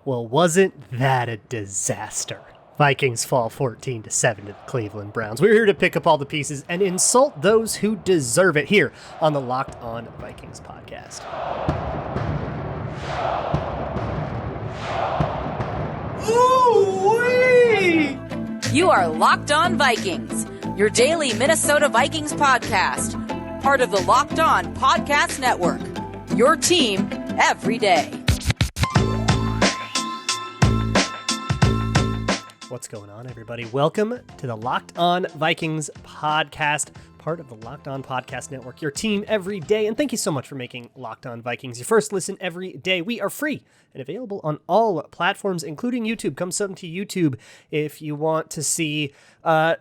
Well, wasn't that a disaster? Vikings fall 14-7 to the Cleveland Browns. We're here to pick up all the pieces and insult those who deserve it here on the Locked On Vikings podcast. Ooh-wee! You are Locked On Vikings, your daily Minnesota Vikings podcast, part of the Locked On Podcast Network, your team every day. What's going on, everybody? Welcome to the Locked On Vikings podcast, part of the Locked On Podcast Network, your team every day. And thank you so much for making Locked On Vikings your first listen every day. We are free and available on all platforms, including YouTube. Come to YouTube if you want to see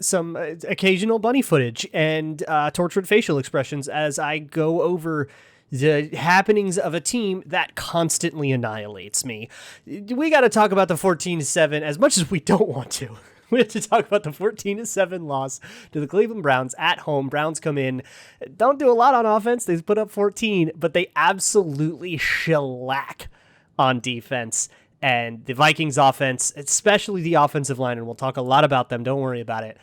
some occasional bunny footage and tortured facial expressions as I go over the happenings of a team that constantly annihilates me. We got to talk about the 14-7 as much as we don't want to. We have to talk about the 14-7 loss to the Cleveland Browns at home. Browns come in, don't do a lot on offense. They put up 14, but they absolutely shellac on defense. And the Vikings offense, especially the offensive line, and we'll talk a lot about them, don't worry about it,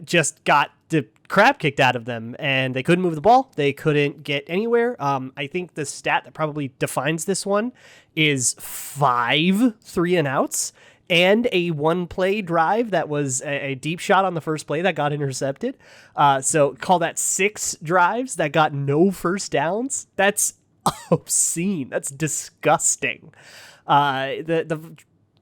just got the crap kicked out of them, and they couldn't move the ball. They couldn't get anywhere. I think the stat that probably defines this one is 5 3-and-outs and a one-play drive that was a deep shot on the first play that got intercepted. So call that 6 drives that got no first downs. That's obscene. That's disgusting. The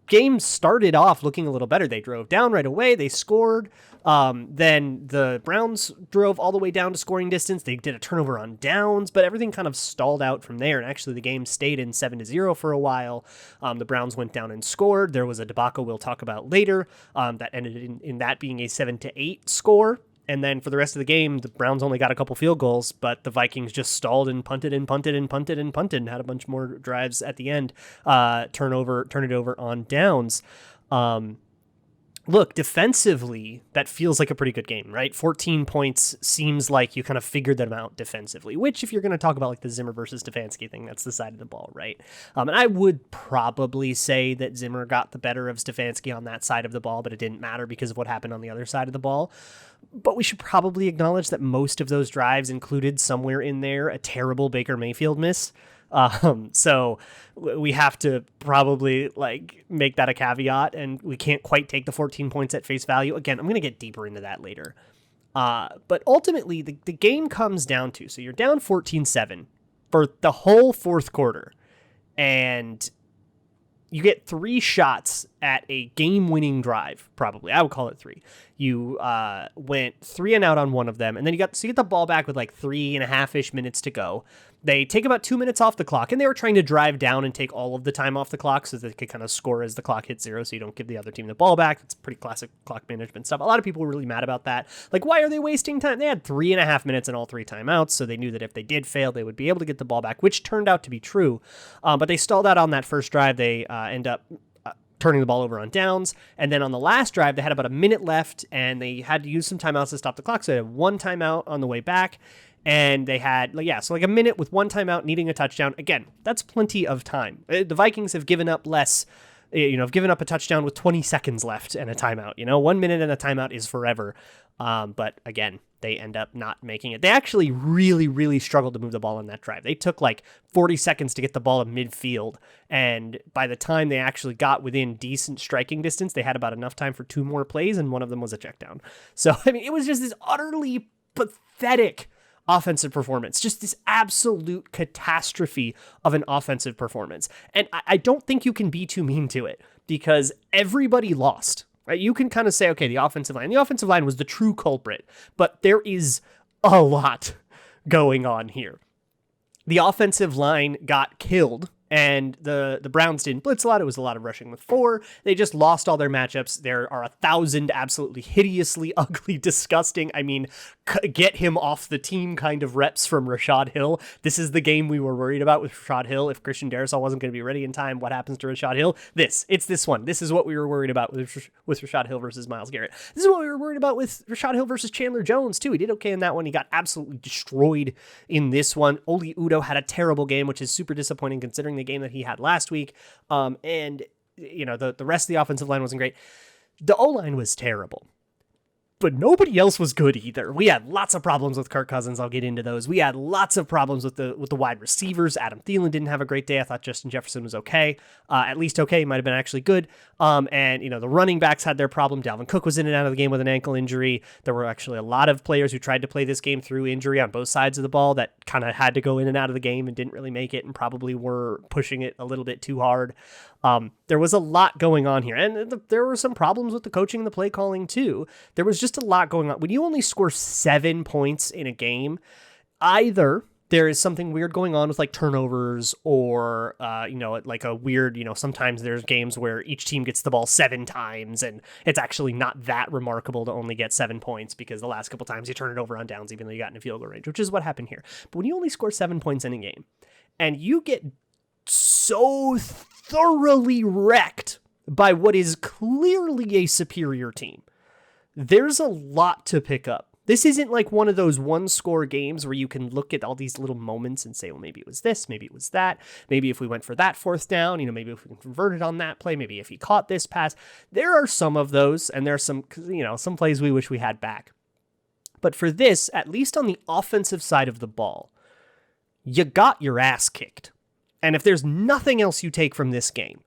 game started off looking a little better. They drove down right away. They scored. Then the Browns drove all the way down to scoring distance. They did a turnover on downs, but everything kind of stalled out from there. And actually the game stayed in 7-0 for a while. The Browns went down and scored. There was a debacle we'll talk about later that ended in that being a 7-8 score. And then for the rest of the game, the Browns only got a couple field goals, but the Vikings just stalled and punted and punted and punted and punted and had a bunch more drives at the end, turn it over on downs. Look, defensively, that feels like a pretty good game, right? 14 points seems like you kind of figured them out defensively, which if you're going to talk about like the Zimmer versus Stefanski thing, that's the side of the ball, right? And I would probably say that Zimmer got the better of Stefanski on that side of the ball, but it didn't matter because of what happened on the other side of the ball. But we should probably acknowledge that most of those drives included somewhere in there a terrible Baker Mayfield miss. So we have to probably like make that a caveat, and we can't quite take the 14 points at face value. Again, I'm going to get deeper into that later. But ultimately the game comes down to, so you're down 14-7 for the whole fourth quarter, and you get 3 shots at a game-winning drive, probably. I would call it 3. You went 3-and-out on one of them, and then you get the ball back with like 3.5-ish minutes to go. They take about 2 minutes off the clock, and they were trying to drive down and take all of the time off the clock so that they could kind of score as the clock hits 0 so you don't give the other team the ball back. It's pretty classic clock management stuff. A lot of people were really mad about that. Like, why are they wasting time? They had 3.5 minutes and all 3 timeouts, so they knew that if they did fail, they would be able to get the ball back, which turned out to be true. But they stalled out on that first drive. They end up turning the ball over on downs. And then on the last drive, they had about a minute left, and they had to use some timeouts to stop the clock. So they had 1 timeout on the way back. And they had, so like a minute with 1 timeout needing a touchdown. Again, that's plenty of time. The Vikings have given up less, have given up a touchdown with 20 seconds left and a timeout. 1 minute and a timeout is forever. But again, they end up not making it. They actually really, really struggled to move the ball on that drive. They took like 40 seconds to get the ball in midfield. And by the time they actually got within decent striking distance, they had about enough time for 2 more plays, and one of them was a check down. So, I mean, it was just this utterly pathetic offensive performance, just this absolute catastrophe of an offensive performance. And I don't think you can be too mean to it because everybody lost, right? You can kind of say, okay, the offensive line was the true culprit, but there is a lot going on here. The offensive line got killed, and the Browns didn't blitz a lot. It was a lot of rushing with 4. They just lost all their matchups. There are 1,000 absolutely hideously ugly, disgusting, get him off the team kind of reps from Rashad Hill. This is the game we were worried about with Rashad Hill. If Christian Darrisaw wasn't going to be ready in time, what happens to Rashad Hill? It's this one. This is what we were worried about with Rashad Hill versus Myles Garrett. This is what we were worried about with Rashad Hill versus Chandler Jones, too. He did okay in that one. He got absolutely destroyed in this one. Oli Udoh had a terrible game, which is super disappointing considering the game that he had last week. And, the rest of the offensive line wasn't great. The O-line was terrible. But nobody else was good either. We had lots of problems with Kirk Cousins. I'll get into those. We had lots of problems with the wide receivers. Adam Thielen didn't have a great day. I thought Justin Jefferson was okay. At least okay. He might have been actually good. And the running backs had their problem. Dalvin Cook was in and out of the game with an ankle injury. There were actually a lot of players who tried to play this game through injury on both sides of the ball that kind of had to go in and out of the game and didn't really make it and probably were pushing it a little bit too hard. There was a lot going on here, and there were some problems with the coaching and the play calling too. There was just a lot going on. When you only score 7 points in a game, either there is something weird going on with like turnovers or, like a weird, sometimes there's games where each team gets the ball 7 times and it's actually not that remarkable to only get 7 points because the last couple times you turn it over on downs, even though you got in a field goal range, which is what happened here. But when you only score 7 points in a game and you get so thoroughly wrecked by what is clearly a superior team, there's a lot to pick up. This isn't like one of those one-score games where you can look at all these little moments and say, well, maybe it was this, maybe it was that, maybe if we went for that 4th down, maybe if we converted on that play, maybe if he caught this pass. There are some of those, and there's some plays we wish we had back. But for this, at least on the offensive side of the ball, you got your ass kicked. And if there's nothing else you take from this game,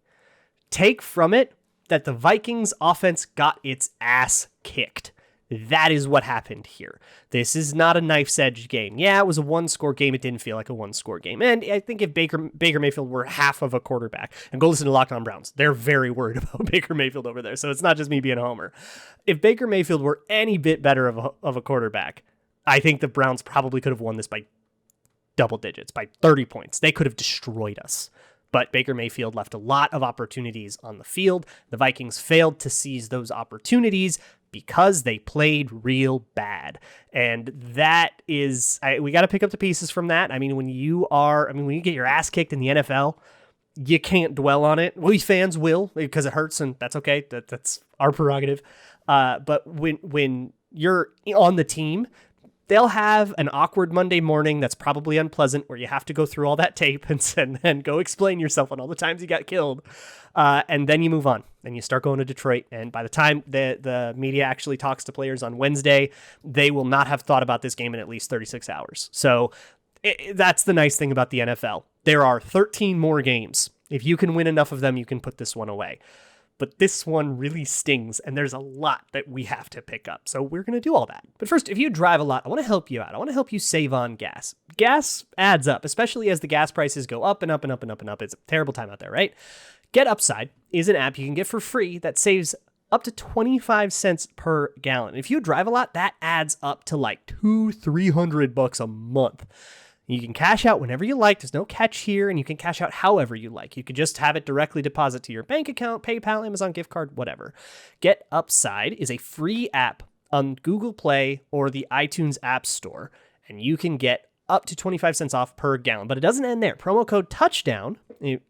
take from it that the Vikings offense got its ass kicked. That is what happened here. This is not a knife's edge game. Yeah, it was a 1-score game. It didn't feel like a 1-score game. And I think if Baker Mayfield were half of a quarterback, and go listen to Locked On Browns, they're very worried about Baker Mayfield over there. So it's not just me being a homer. If Baker Mayfield were any bit better of a quarterback, I think the Browns probably could have won this by double digits, by 30 points. They could have destroyed us. But Baker Mayfield left a lot of opportunities on the field. The Vikings failed to seize those opportunities because they played real bad. And that is, we got to pick up the pieces from that. When you get your ass kicked in the NFL, you can't dwell on it. We fans will, because it hurts, and that's okay. That's our prerogative. But when you're on the team, they'll have an awkward Monday morning that's probably unpleasant where you have to go through all that tape and go explain yourself on all the times you got killed. And then you move on and you start going to Detroit. And by the time the media actually talks to players on Wednesday, they will not have thought about this game in at least 36 hours. So that's the nice thing about the NFL. There are 13 more games. If you can win enough of them, you can put this one away. But this one really stings, and there's a lot that we have to pick up. So we're going to do all that. But first, if you drive a lot, I want to help you out. I want to help you save on gas. Gas adds up, especially as the gas prices go up and up and up and up and up. It's a terrible time out there, right? Get Upside is an app you can get for free that saves up to 25 cents per gallon. If you drive a lot, that adds up to like $200-300 a month. You can cash out whenever you like. There's no catch here, and you can cash out however you like. You could just have it directly deposit to your bank account, PayPal, Amazon gift card, whatever. Get Upside is a free app on Google Play or the iTunes App Store, and you can get up to 25 cents off per gallon. But it doesn't end there. Promo code TOUCHDOWN,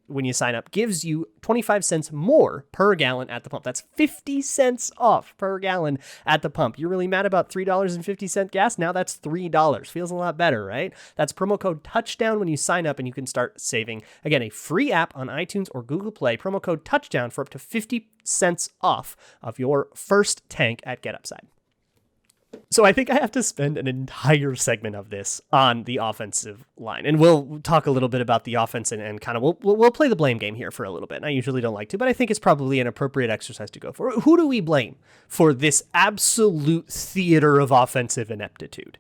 when you sign up, gives you 25 cents more per gallon at the pump. That's 50 cents off per gallon at the pump. You're really mad about $3.50 gas? Now that's $3. Feels a lot better, right? That's promo code TOUCHDOWN when you sign up, and you can start saving. Again, a free app on iTunes or Google Play. Promo code TOUCHDOWN for up to 50 cents off of your first tank at Get Upside. So I think I have to spend an entire segment of this on the offensive line. And we'll talk a little bit about the offense and kind of we'll play the blame game here for a little bit. And I usually don't like to, but I think it's probably an appropriate exercise to go for. Who do we blame for this absolute theater of offensive ineptitude?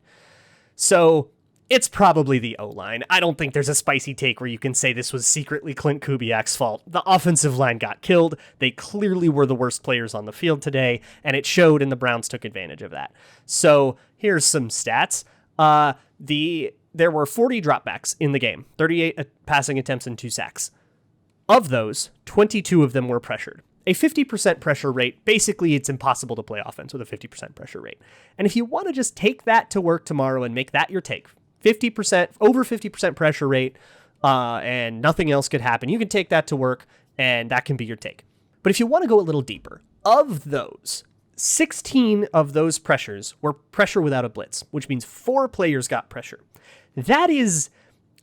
So it's probably the O-line. I don't think there's a spicy take where you can say this was secretly Clint Kubiak's fault. The offensive line got killed. They clearly were the worst players on the field today, and it showed, and the Browns took advantage of that. So here's some stats. There were 40 dropbacks in the game, 38 passing attempts and 2 sacks. Of those, 22 of them were pressured. A 50% pressure rate, basically it's impossible to play offense with a 50% pressure rate. And if you want to just take that to work tomorrow and make that your take, 50%, over 50% pressure rate, and nothing else could happen, you can take that to work, and that can be your take. But if you want to go a little deeper, of those, 16 of those pressures were pressure without a blitz, which means 4 players got pressure. That is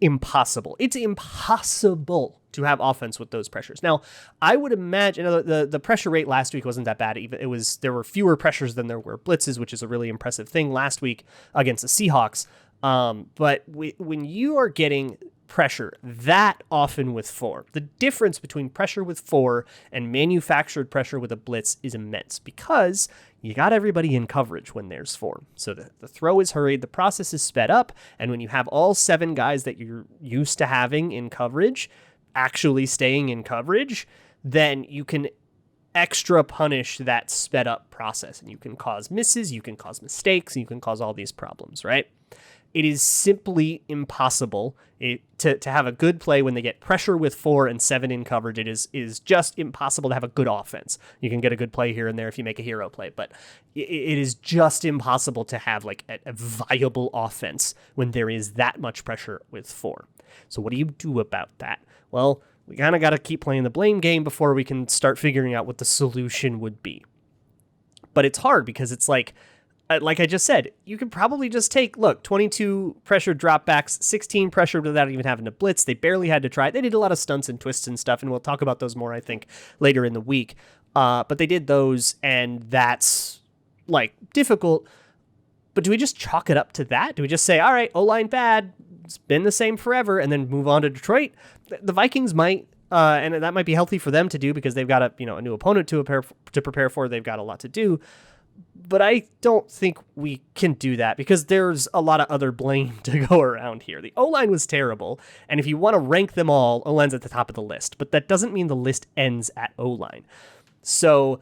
impossible. It's impossible to have offense with those pressures. Now, I would imagine the pressure rate last week wasn't that bad. Even there were fewer pressures than there were blitzes, which is a really impressive thing last week against the Seahawks. But when you are getting pressure that often with 4, the difference between pressure with 4 and manufactured pressure with a blitz is immense, because you got everybody in coverage when there's 4. So the throw is hurried, the process is sped up, and when you have all 7 guys that you're used to having in coverage actually staying in coverage, then you can extra punish that sped up process, and you can cause misses, you can cause mistakes, and you can cause all these problems, right? It is simply impossible to have a good play when they get pressure with 4 and 7 in coverage. It is just impossible to have a good offense. You can get a good play here and there if you make a hero play, but it is just impossible to have like a viable offense when there is that much pressure with 4. So what do you do about that? Well, we kind of got to keep playing the blame game before we can start figuring out what the solution would be. But it's hard because it's like I just said, you could probably just take, 22 pressured dropbacks, 16 pressured without even having to blitz. They barely had to try it. They did a lot of stunts and twists and stuff, and we'll talk about those more, I think, later in the week. But they did those, and that's, difficult. But do we just chalk it up to that? Do we just say, all right, O-line bad, it's been the same forever, and then move on to Detroit? The Vikings might, and that might be healthy for them to do because they've got a new opponent to prepare for. They've got a lot to do. But I don't think we can do that because there's a lot of other blame to go around here. The O-line was terrible, and if you want to rank them all, O-line's at the top of the list. But that doesn't mean the list ends at O-line. So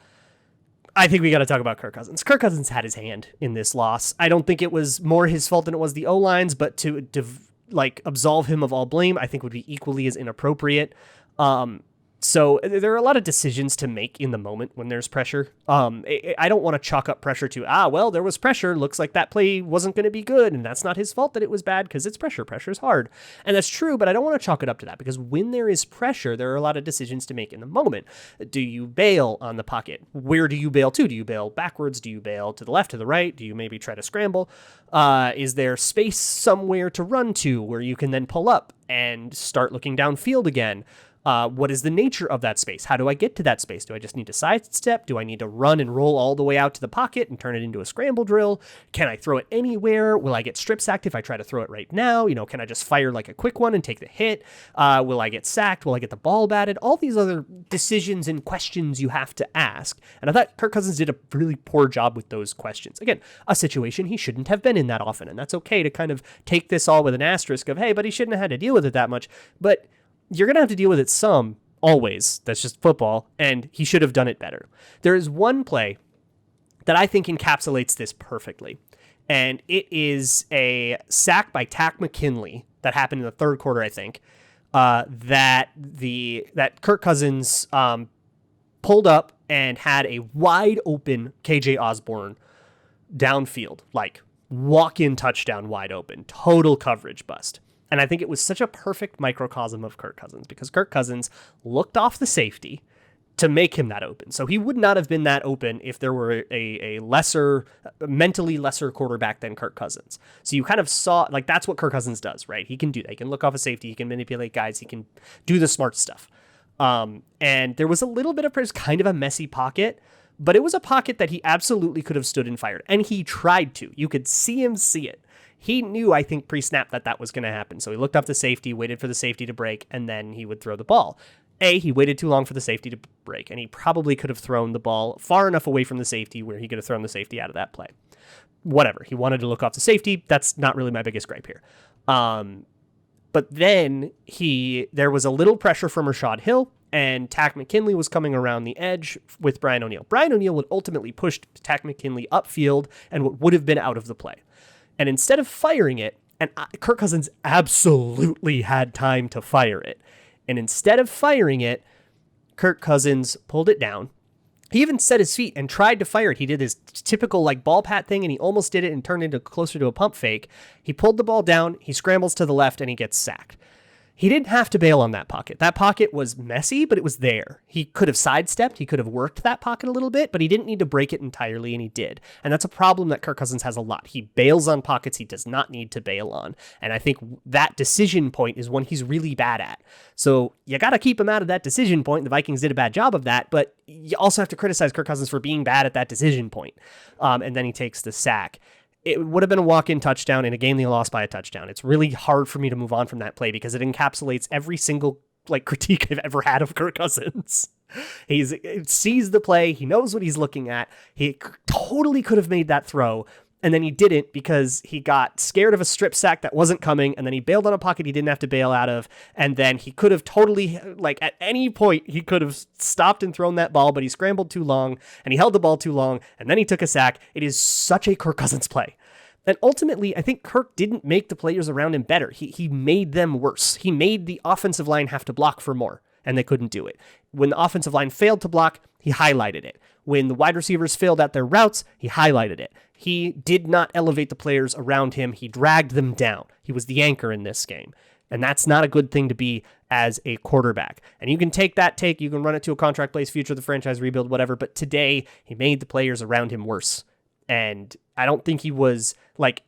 I think we got to talk about Kirk Cousins. Kirk Cousins had his hand in this loss. I don't think it was more his fault than it was the O-line's, but to absolve him of all blame, I think would be equally as inappropriate. So there are a lot of decisions to make in the moment when there's pressure. I don't want to chalk up pressure to, there was pressure. Looks like that play wasn't going to be good. And that's not his fault that it was bad because it's pressure. Pressure is hard. And that's true, but I don't want to chalk it up to that because when there is pressure, there are a lot of decisions to make in the moment. Do you bail on the pocket? Where do you bail to? Do you bail backwards? Do you bail to the left, to the right? Do you maybe try to scramble? Is there space somewhere to run to where you can then pull up and start looking downfield again? What is the nature of that space? How do I get to that space? Do I just need to sidestep? Do I need to run and roll all the way out to the pocket and turn it into a scramble drill? Can I throw it anywhere? Will I get strip sacked if I try to throw it right now? Can I just fire like a quick one and take the hit? Will I get sacked? Will I get the ball batted? All these other decisions and questions you have to ask. And I thought Kirk Cousins did a really poor job with those questions. Again, a situation he shouldn't have been in that often. And that's okay to kind of take this all with an asterisk of, hey, but he shouldn't have had to deal with it that much. But you're going to have to deal with it some, always. That's just football, and he should have done it better. There is one play that I think encapsulates this perfectly, and it is a sack by Takk McKinley that happened in the third quarter, I think, that Kirk Cousins pulled up and had a wide-open KJ Osborne downfield, walk-in touchdown wide open, total coverage bust. And I think it was such a perfect microcosm of Kirk Cousins because Kirk Cousins looked off the safety to make him that open. So he would not have been that open if there were a mentally lesser quarterback than Kirk Cousins. So you kind of saw, that's what Kirk Cousins does, right? He can do that. He can look off a safety. He can manipulate guys. He can do the smart stuff. And there was a little bit of kind of a messy pocket, but it was a pocket that he absolutely could have stood and fired. And he tried to. You could see him see it. He knew, I think, pre-snap that was going to happen. So he looked off the safety, waited for the safety to break, and then he would throw the ball. He waited too long for the safety to break, and he probably could have thrown the ball far enough away from the safety where he could have thrown the safety out of that play. Whatever. He wanted to look off the safety. That's not really my biggest gripe here. But then there was a little pressure from Rashad Hill, and Takk McKinley was coming around the edge with Brian O'Neill. Brian O'Neill would ultimately push Takk McKinley upfield and what would have been out of the play. And instead of firing it, and Kirk Cousins absolutely had time to fire it. And instead of firing it, Kirk Cousins pulled it down. He even set his feet and tried to fire it. He did his typical ball pat thing, and he almost did it and turned into closer to a pump fake. He pulled the ball down, he scrambles to the left, and he gets sacked. He didn't have to bail on that pocket. That pocket was messy, but it was there. He could have sidestepped. He could have worked that pocket a little bit, but he didn't need to break it entirely, and he did. And that's a problem that Kirk Cousins has a lot. He bails on pockets he does not need to bail on. And I think that decision point is one he's really bad at. So you got to keep him out of that decision point. The Vikings did a bad job of that, but you also have to criticize Kirk Cousins for being bad at that decision point. And then he takes the sack. It would have been a walk-in touchdown in a game they lost by a touchdown. It's really hard for me to move on from that play because it encapsulates every single critique I've ever had of Kirk Cousins. He sees the play. He knows what he's looking at. He totally could have made that throw, and then he didn't because he got scared of a strip sack that wasn't coming, and then he bailed on a pocket he didn't have to bail out of, and then he could have totally, at any point, he could have stopped and thrown that ball, but he scrambled too long, and he held the ball too long, and then he took a sack. It is such a Kirk Cousins play. And ultimately, I think Kirk didn't make the players around him better. He made them worse. He made the offensive line have to block for more, and they couldn't do it. When the offensive line failed to block, he highlighted it. When the wide receivers failed at their routes, he highlighted it. He did not elevate the players around him. He dragged them down. He was the anchor in this game. And that's not a good thing to be as a quarterback. And you can take that take, you can run it to a contract place, future the franchise rebuild, whatever. But today, he made the players around him worse. And I don't think he was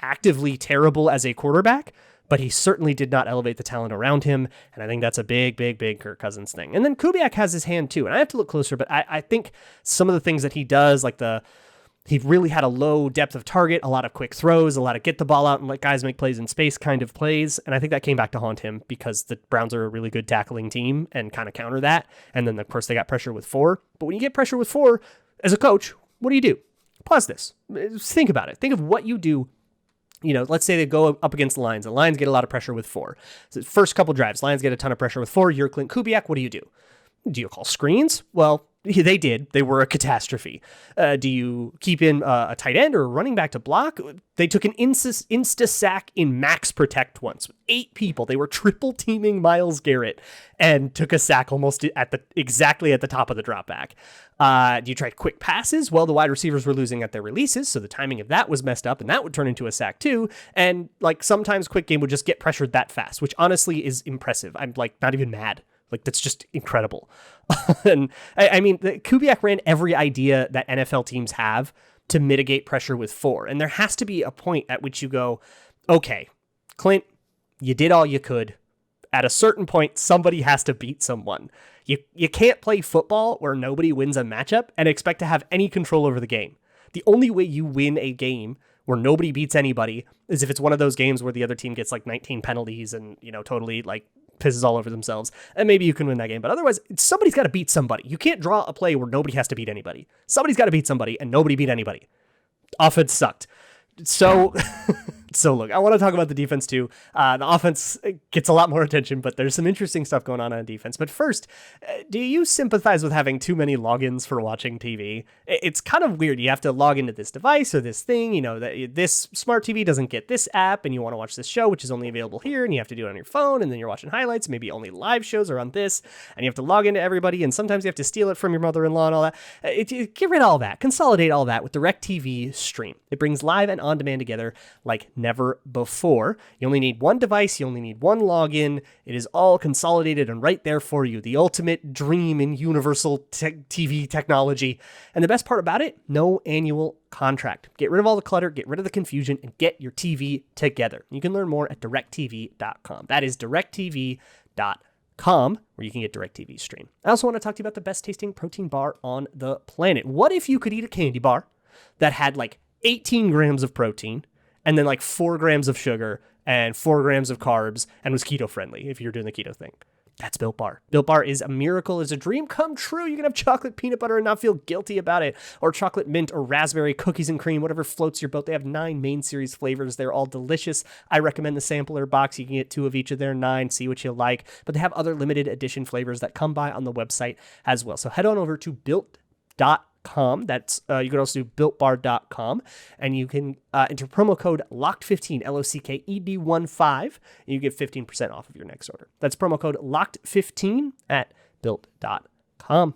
actively terrible as a quarterback, but he certainly did not elevate the talent around him. And I think that's a big, big, big Kirk Cousins thing. And then Kubiak has his hand too. And I have to look closer, but I think some of the things that he does, he really had a low depth of target, a lot of quick throws, a lot of get the ball out and let guys make plays in space kind of plays. And I think that came back to haunt him because the Browns are a really good tackling team and kind of counter that. And then of course they got pressure with 4. But when you get pressure with 4 as a coach, what do? Pause this. Think about it. Think of what you do. Let's say they go up against the Lions. The Lions get a lot of pressure with 4. So first couple drives, Lions get a ton of pressure with 4. You're Clint Kubiak. What do you do? Do you call screens? Well, they did. They were a catastrophe. Do you keep in a tight end or a running back to block? They took an insta sack in max protect once. 8 people. They were triple teaming Myles Garrett and took a sack almost exactly at the top of the drop back. Do you try quick passes? Well, the wide receivers were losing at their releases, so the timing of that was messed up, and that would turn into a sack too. And sometimes quick game would just get pressured that fast, which honestly is impressive. I'm not even mad. That's just incredible. And I mean, Kubiak ran every idea that NFL teams have to mitigate pressure with 4. And there has to be a point at which you go, okay, Clint, you did all you could. At a certain point, somebody has to beat someone. You can't play football where nobody wins a matchup and expect to have any control over the game. The only way you win a game where nobody beats anybody is if it's one of those games where the other team gets 19 penalties and, totally pisses all over themselves, and maybe you can win that game. But otherwise, somebody's got to beat somebody. You can't draw a play where nobody has to beat anybody. Somebody's got to beat somebody, and nobody beat anybody. Offense sucked. So look, I want to talk about the defense too. The offense gets a lot more attention, but there's some interesting stuff going on defense. But first, do you sympathize with having too many logins for watching TV? It's kind of weird. You have to log into this device or this thing, that this smart TV doesn't get this app, and you want to watch this show, which is only available here, and you have to do it on your phone, and then you're watching highlights. Maybe only live shows are on this, and you have to log into everybody, and sometimes you have to steal it from your mother-in-law and all that. Get rid of all that. Consolidate all that with DirecTV Stream. It brings live and on-demand together like never before. You only need one device. You only need one login. It is all consolidated and right there for you. The ultimate dream in universal TV technology. And the best part about it, no annual contract. Get rid of all the clutter, get rid of the confusion, and get your TV together. You can learn more at directtv.com. That is directtv.com, where you can get DirecTV Stream. I also want to talk to you about the best tasting protein bar on the planet. What if you could eat a candy bar that had 18 grams of protein and then 4 grams of sugar and 4 grams of carbs and was keto friendly if you're doing the keto thing? That's Built Bar. Built Bar is a miracle. It's a dream come true. You can have chocolate peanut butter and not feel guilty about it, or chocolate mint or raspberry cookies and cream, whatever floats your boat. They have 9 main series flavors. They're all delicious. I recommend the sampler box. You can get 2 of each of their 9, see what you like, but they have other limited edition flavors that come by on the website as well. So head on over to built.com. That's you can also do builtbar.com, and you can enter promo code LOCKED15, LOCKED15, and you get 15% off of your next order. That's promo code LOCKED15 at built.com.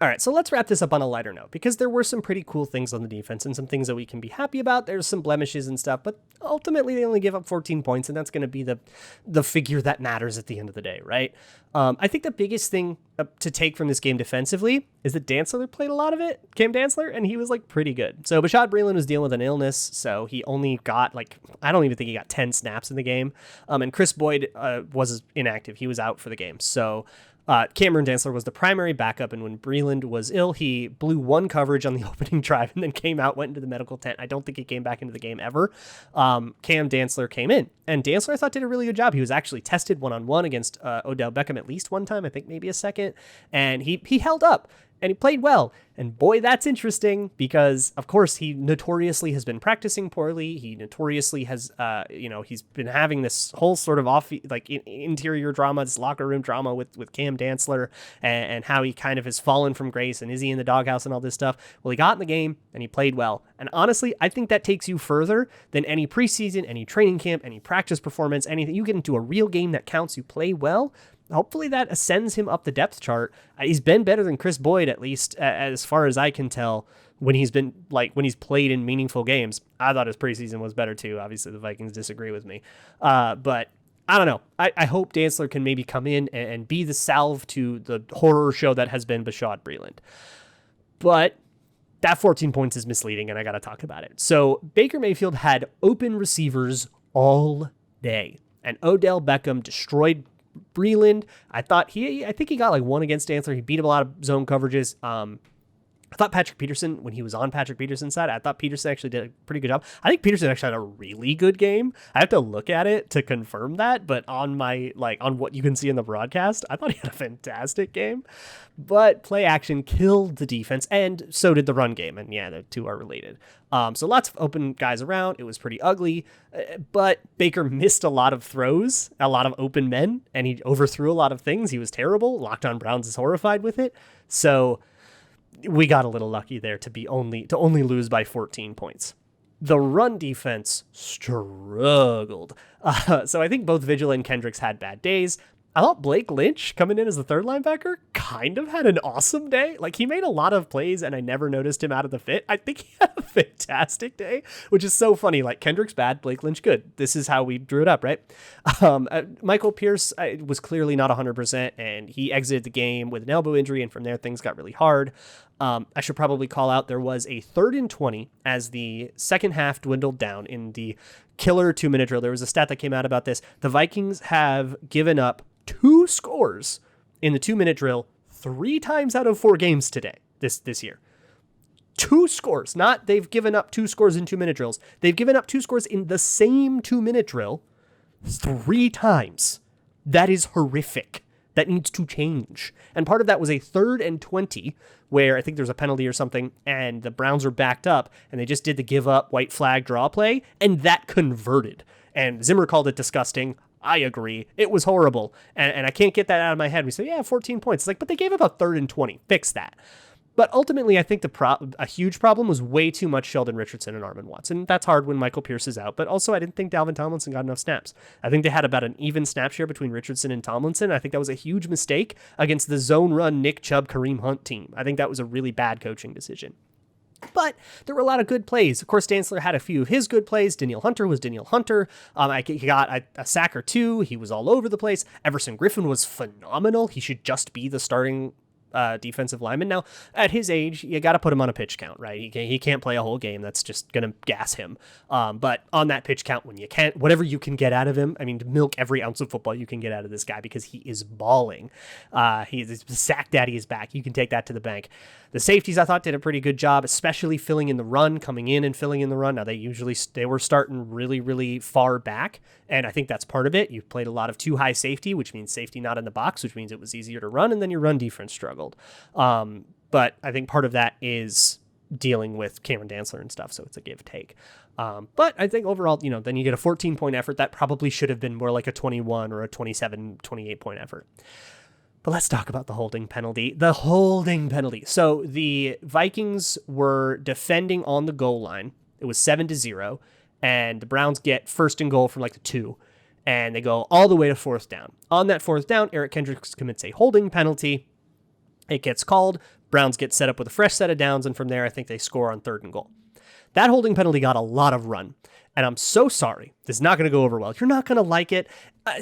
All right, so let's wrap this up on a lighter note, because there were some pretty cool things on the defense and some things that we can be happy about. There's some blemishes and stuff, but ultimately they only give up 14 points, and that's going to be the figure that matters at the end of the day, right? I think the biggest thing to take from this game defensively is that Danceler played a lot of it, Cam Danceler, and he was like pretty good. So Bashaud Breeland was dealing with an illness, so he only got I don't even think he got 10 snaps in the game. And Chris Boyd was inactive. He was out for the game. So Cameron Danceler was the primary backup, and when Breeland was ill, he blew one coverage on the opening drive and then came out, went into the medical tent. I don't think he came back into the game ever. Cam Danceler came in, and Danceler I thought did a really good job. He was actually tested one-on-one against Odell Beckham at least one time, I think maybe a second, and he held up. And he played well. And boy, that's interesting because, of course, he notoriously has been practicing poorly. He notoriously has, he's been having this whole sort of interior drama, this locker room drama with Cam Danceler and how he kind of has fallen from grace and is he in the doghouse and all this stuff. Well, he got in the game and he played well. And honestly, I think that takes you further than any preseason, any training camp, any practice performance, anything. You get into a real game that counts, you play well. Hopefully that ascends him up the depth chart. He's been better than Chris Boyd, at least as far as I can tell, when he's played in meaningful games. I thought his preseason was better too. Obviously the Vikings disagree with me. But I don't know. I hope Danceler can maybe come in and be the salve to the horror show that has been Bashaud Breeland. But that 14 points is misleading, and I got to talk about it. So Baker Mayfield had open receivers all day, and Odell Beckham destroyed Breeland. I think he got one against Danceler. He beat him a lot of zone coverages. I thought Patrick Peterson, when he was on Patrick Peterson's side, I thought Peterson actually did a pretty good job. I think Peterson actually had a really good game. I have to look at it to confirm that, but on what you can see in the broadcast, I thought he had a fantastic game. But play action killed the defense, and so did the run game. And yeah, the two are related. So lots of open guys around. It was pretty ugly, but Baker missed a lot of throws, a lot of open men, and he overthrew a lot of things. He was terrible. Locked on Browns is horrified with it. So we got a little lucky there to only lose by 14 points. The run defense struggled. So I think both Vigil and Kendricks had bad days. I thought Blake Lynch, coming in as the third linebacker, kind of had an awesome day. He made a lot of plays, and I never noticed him out of the fit. I think he had a fantastic day, which is so funny. Kendrick's bad, Blake Lynch good. This is how we drew it up, right? Michael Pierce was clearly not 100%, and he exited the game with an elbow injury, and from there things got really hard. I should probably call out there was a 3rd and 20 as the second half dwindled down in the killer 2-minute drill. There was a stat that came out about this. The Vikings have given up 2 scores in the 2-minute drill 3 times out of 4 games today, this year. 2 scores. Not they've given up 2 scores in 2-minute drills. They've given up 2 scores in the same 2-minute drill 3 times. That is horrific. That needs to change. And part of that was a 3rd and 20 where I think there's a penalty or something and the Browns are backed up and they just did the give up white flag draw play and that converted. And Zimmer called it disgusting. I agree. It was horrible. And I can't get that out of my head. We say, yeah, 14 points. It's but they gave up a 3rd and 20. Fix that. But ultimately, I think a huge problem was way too much Sheldon Richardson and Armon Watson. That's hard when Michael Pierce is out. But also, I didn't think Dalvin Tomlinson got enough snaps. I think they had about an even snap share between Richardson and Tomlinson. I think that was a huge mistake against the zone run Nick Chubb, Kareem Hunt team. I think that was a really bad coaching decision. But there were a lot of good plays. Of course, Danceler had a few of his good plays. Danielle Hunter was Danielle Hunter. He got a sack or 2. He was all over the place. Everson Griffin was phenomenal. He should just be the starting defensive lineman. Now, at his age, you got to put him on a pitch count, right? He can't play a whole game. That's just going to gas him. But on that pitch count, when you can't, whatever you can get out of him, milk every ounce of football you can get out of this guy because he is balling. His sack daddy is back. You can take that to the bank. The safeties, I thought, did a pretty good job, especially filling in the run, coming in and filling in the run. Now, they were starting really, really far back, and I think that's part of it. You played a lot of too high safety, which means safety not in the box, which means it was easier to run, and then your run defense struggled. But I think part of that is dealing with Cameron Danceler and stuff, so it's a give-take. But I think overall, then you get a 14-point effort. That probably should have been more like a 21 or a 27, 28-point effort. But let's talk about the holding penalty. The holding penalty. So the Vikings were defending on the goal line. It was 7-0, and the Browns get 1st and goal from the 2, and they go all the way to 4th down. On that 4th down, Eric Kendricks commits a holding penalty. It gets called, Browns get set up with a fresh set of downs, and from there, I think they score on 3rd and goal. That holding penalty got a lot of run, and I'm so sorry. This is not going to go over well. You're not going to like it.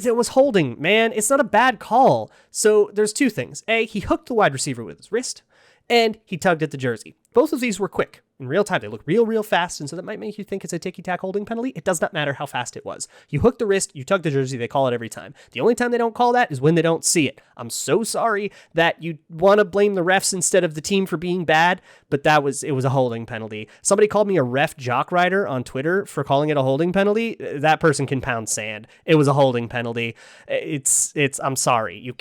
It was holding, man. It's not a bad call. So there's 2 things. A, he hooked the wide receiver with his wrist, and he tugged at the jersey. Both of these were quick. In real time, they look real fast, and so that might make you think it's a ticky-tack holding penalty. It does not matter how fast it was. You hook the wrist, you tug the jersey, they call it every time. The only time they don't call that is when they don't see it. I'm so sorry that you want to blame the refs instead of the team for being bad, but it was a holding penalty. Somebody called me a ref jock rider on Twitter for calling it a holding penalty. That person can pound sand. It was a holding penalty. I'm sorry. You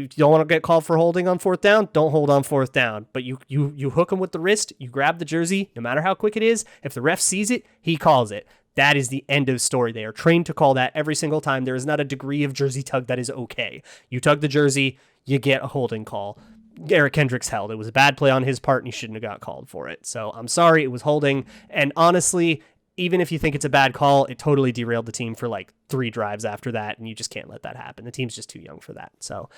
don't want to get called for holding on 4th down? Don't hold on 4th down. But you hook them with the wrist, you grab the jersey, no matter how quick it is, if the ref sees it, he calls it. That is the end of story. They are trained to call that every single time. There is not a degree of jersey tug that is okay. You tug the jersey, you get a holding call. Eric Kendricks held. It was a bad play on his part, and he shouldn't have got called for it. So I'm sorry, it was holding. And honestly, even if you think it's a bad call, it totally derailed the team for like 3 drives after that, and you just can't let that happen. The team's just too young for that. So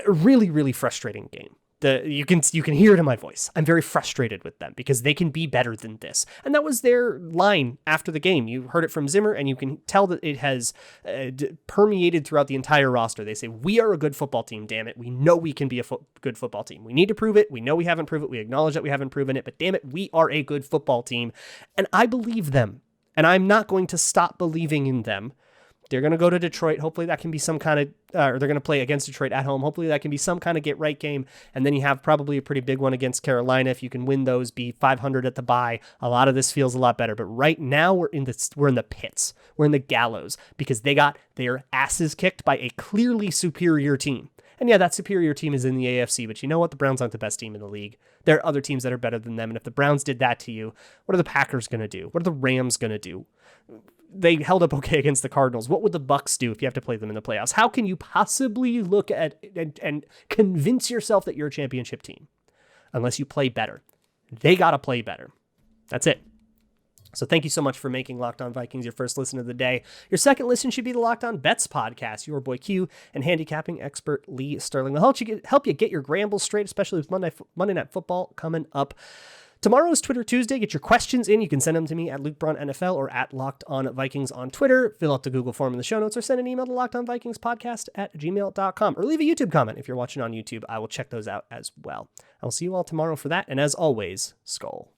a really frustrating game. You can hear it in my voice. I'm very frustrated with them because they can be better than this. And that was their line after the game. You heard it from Zimmer, and you can tell that it has permeated throughout the entire roster. They say, we are a good football team, damn it. We know we can be a good football team. We need to prove it. We know we haven't proven it. We acknowledge that we haven't proven it, but damn it, we are a good football team. And I believe them, and I'm not going to stop believing in them. They're going to go to Detroit. Hopefully that can be some kind of, or they're going to play against Detroit at home. Hopefully that can be some kind of get right game. And then you have probably a pretty big one against Carolina. If you can win those, be 500 at the bye, a lot of this feels a lot better. But right now we're in the pits. We're in the gallows because they got their asses kicked by a clearly superior team. And yeah, that superior team is in the AFC, but you know what? The Browns aren't the best team in the league. There are other teams that are better than them. And if the Browns did that to you, what are the Packers going to do? What are the Rams going to do? They held up okay against the Cardinals. What would the Bucks do if you have to play them in the playoffs? How can you possibly look at and convince yourself that you're a championship team unless you play better? They got to play better. That's it. So thank you so much for making Locked On Vikings your first listen of the day. Your second listen should be the Locked On Bets podcast. Your boy Q and handicapping expert Lee Sterling will help you get your grambles straight, especially with Monday Night Football coming up. Tomorrow is Twitter Tuesday. Get your questions in. You can send them to me at Luke Braun NFL or at Locked On Vikings on Twitter. Fill out the Google form in the show notes or send an email to lockedonvikingspodcast@gmail.com or leave a YouTube comment if you're watching on YouTube. I will check those out as well. I will see you all tomorrow for that. And as always, Skull.